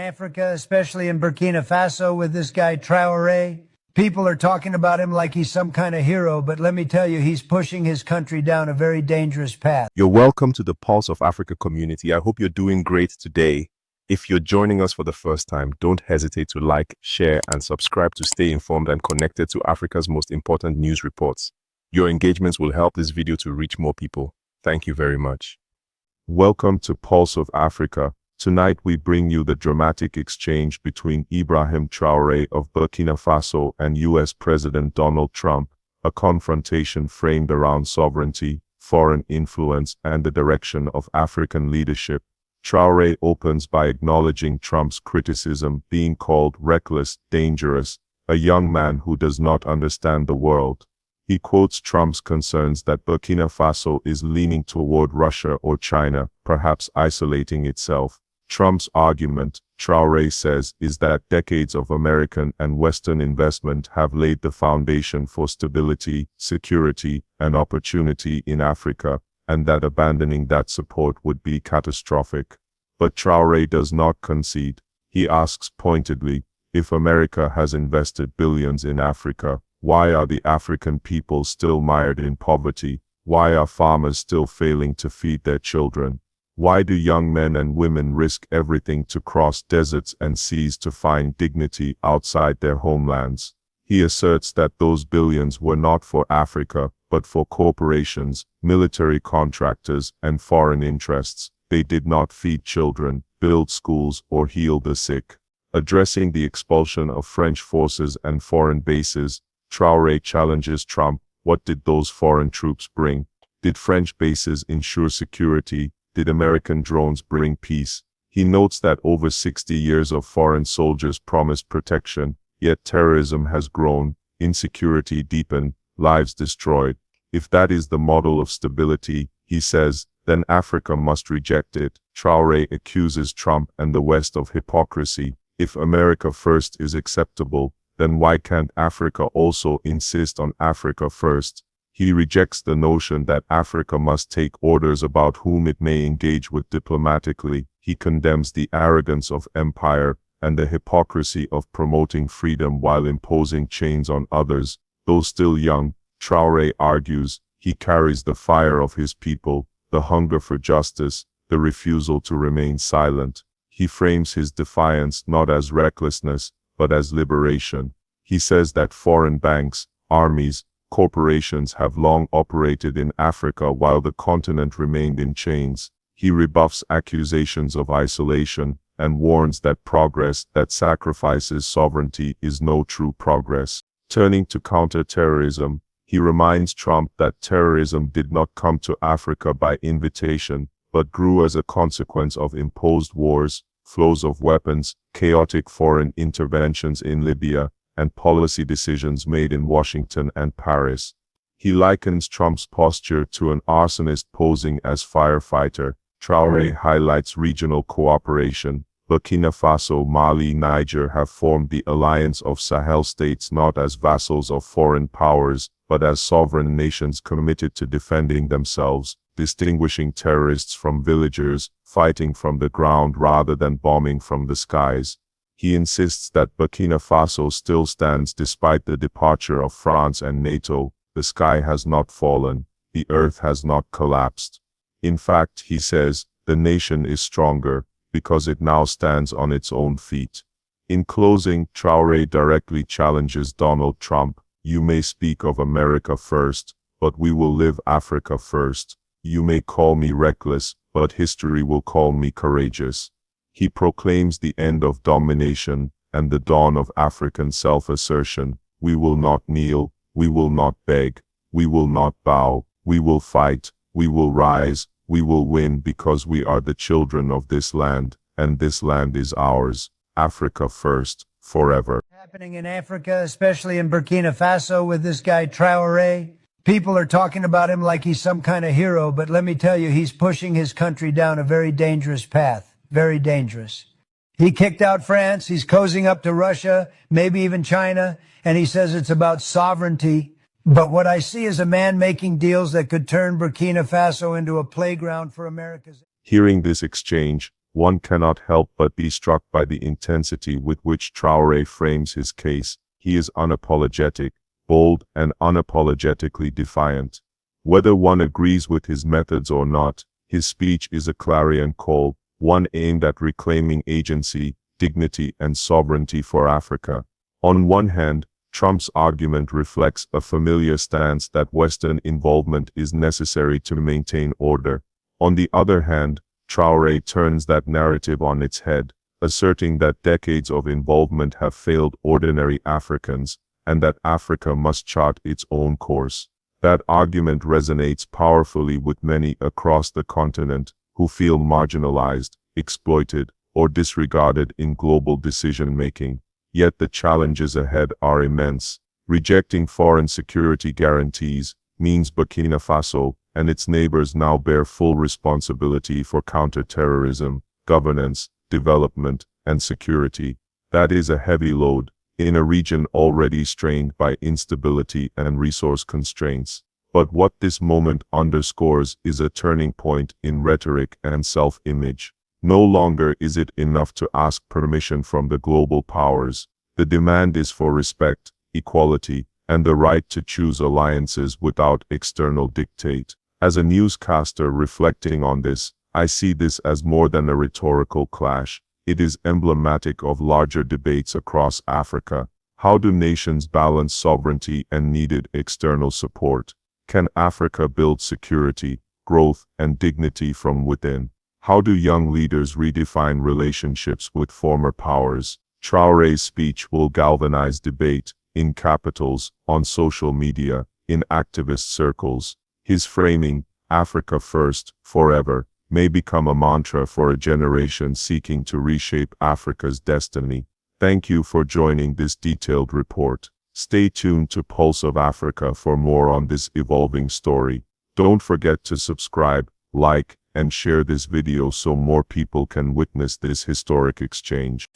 Africa, especially in Burkina Faso with this guy Traoré. People are talking about him like he's some kind of hero, but let me tell you, he's pushing his country down a very dangerous path. You're welcome to the Pulse of Africa community. I hope you're doing great today. If you're joining us for the first time, don't hesitate to like, share, and subscribe to stay informed and connected to Africa's most important news reports. Your engagements will help this video to reach more people. Thank you very much. Welcome to Pulse of Africa. Tonight we bring you the dramatic exchange between Ibrahim Traoré of Burkina Faso and US President Donald Trump, a confrontation framed around sovereignty, foreign influence, and the direction of African leadership. Traoré opens by acknowledging Trump's criticism, being called reckless, dangerous, a young man who does not understand the world. He quotes Trump's concerns that Burkina Faso is leaning toward Russia or China, perhaps isolating itself. Trump's argument, Traoré says, is that decades of American and Western investment have laid the foundation for stability, security, and opportunity in Africa, and that abandoning that support would be catastrophic. But Traoré does not concede. He asks pointedly, if America has invested billions in Africa, why are the African people still mired in poverty? Why are farmers still failing to feed their children? Why do young men and women risk everything to cross deserts and seas to find dignity outside their homelands? He asserts that those billions were not for Africa, but for corporations, military contractors, and foreign interests. They did not feed children, build schools, or heal the sick. Addressing the expulsion of French forces and foreign bases, Traoré challenges Trump. What did those foreign troops bring? Did French bases ensure security? Did American drones bring peace? He notes that over 60 years of foreign soldiers promised protection, yet terrorism has grown, insecurity deepened, lives destroyed. If that is the model of stability, he says, then Africa must reject it. Traoré accuses Trump and the West of hypocrisy. If America first is acceptable, then why can't Africa also insist on Africa first? He rejects the notion that Africa must take orders about whom it may engage with diplomatically. He condemns the arrogance of empire and the hypocrisy of promoting freedom while imposing chains on others. Though still young, Traoré argues, he carries the fire of his people, the hunger for justice, the refusal to remain silent. He frames his defiance not as recklessness, but as liberation. He says that foreign banks, armies, corporations have long operated in Africa while the continent remained in chains. He rebuffs accusations of isolation and warns that progress that sacrifices sovereignty is no true progress. Turning to counter-terrorism, he reminds Trump that terrorism did not come to Africa by invitation, but grew as a consequence of imposed wars, flows of weapons, chaotic foreign interventions in Libya, and policy decisions made in Washington and Paris. He likens Trump's posture to an arsonist posing as firefighter. Traoré highlights regional cooperation. Burkina Faso, Mali, Niger have formed the alliance of Sahel states not as vassals of foreign powers, but as sovereign nations committed to defending themselves, distinguishing terrorists from villagers, fighting from the ground rather than bombing from the skies. He insists that Burkina Faso still stands despite the departure of France and NATO. The sky has not fallen, the earth has not collapsed. In fact, he says, the nation is stronger, because it now stands on its own feet. In closing, Traoré directly challenges Donald Trump. You may speak of America first, but we will live Africa first. You may call me reckless, but history will call me courageous. He proclaims the end of domination and the dawn of African self-assertion. We will not kneel, we will not beg, we will not bow, we will fight, we will rise, we will win because we are the children of this land, and this land is ours. Africa first, forever. Happening in Africa, especially in Burkina Faso with this guy Traoré. People are talking about him like he's some kind of hero, but let me tell you, he's pushing his country down a very dangerous path. Very dangerous. He kicked out France, he's cozying up to Russia, maybe even China, and he says it's about sovereignty. But what I see is a man making deals that could turn Burkina Faso into a playground for America's. Hearing this exchange, one cannot help but be struck by the intensity with which Traoré frames his case. He is unapologetic, bold, and unapologetically defiant. Whether one agrees with his methods or not, his speech is a clarion call, one aimed at reclaiming agency, dignity, and sovereignty for Africa. On one hand, Trump's argument reflects a familiar stance that Western involvement is necessary to maintain order. On the other hand, Traoré turns that narrative on its head, asserting that decades of involvement have failed ordinary Africans, and that Africa must chart its own course. That argument resonates powerfully with many across the continent who feel marginalized, exploited, or disregarded in global decision-making. Yet the challenges ahead are immense. Rejecting foreign security guarantees means Burkina Faso and its neighbors now bear full responsibility for counter-terrorism, governance, development, and security. That is a heavy load in a region already strained by instability and resource constraints. But what this moment underscores is a turning point in rhetoric and self-image. No longer is it enough to ask permission from the global powers. The demand is for respect, equality, and the right to choose alliances without external dictate. As a newscaster reflecting on this, I see this as more than a rhetorical clash. It is emblematic of larger debates across Africa. How do nations balance sovereignty and needed external support? Can Africa build security, growth, and dignity from within? How do young leaders redefine relationships with former powers? Traoré's speech will galvanize debate in capitals, on social media, in activist circles. His framing, Africa first, forever, may become a mantra for a generation seeking to reshape Africa's destiny. Thank you for joining this detailed report. Stay tuned to Pulse of Africa for more on this evolving story. Don't forget to subscribe, like, and share this video so more people can witness this historic exchange.